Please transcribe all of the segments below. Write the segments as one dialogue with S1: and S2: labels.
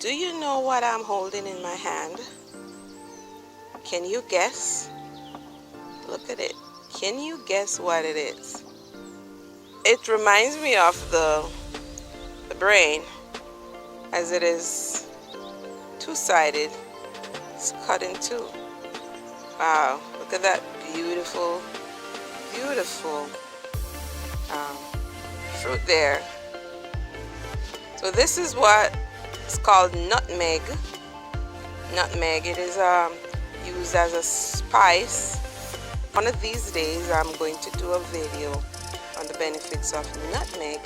S1: Do you know what I'm holding in my hand? Can you guess? Look at it. Can you guess what it is? It reminds me of the brain, as it is two-sided. It's cut in two. Wow, look at that beautiful, beautiful fruit there. So this is what is called nutmeg. Nutmeg, it is used as a spice. One of these days I'm going to do a video on the benefits of nutmeg.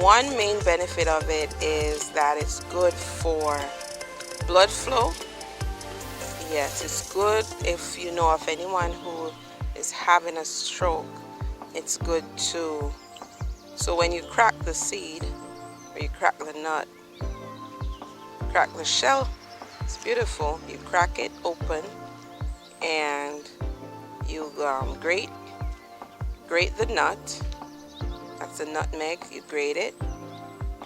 S1: One main benefit of it is that it's good for blood flow. Yes, it's good if you know of anyone who is having a stroke. It's good too. So when you crack the seed, or you crack the nut, crack the shell, it's beautiful. You crack it open and you grate the nut. That's the nutmeg. You grate it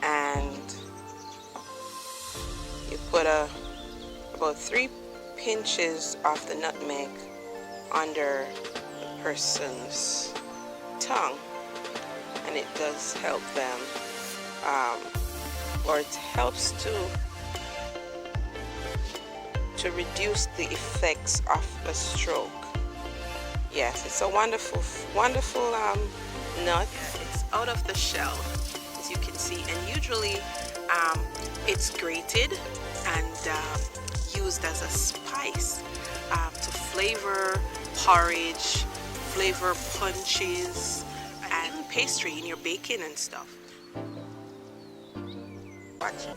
S1: and you put about 3 pinches of the nutmeg under the person's tongue, and it does help them, or it helps to reduce the effects of a stroke. Yes, it's a wonderful nut. It's out of the shell, as you can see, and usually it's grated and used as a spice to flavor porridge, flavor punches, and pastry in your baking and stuff.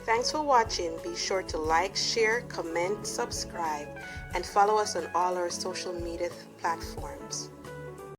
S1: Thanks for watching. Be sure to like, share, comment, subscribe, and follow us on all our social media platforms.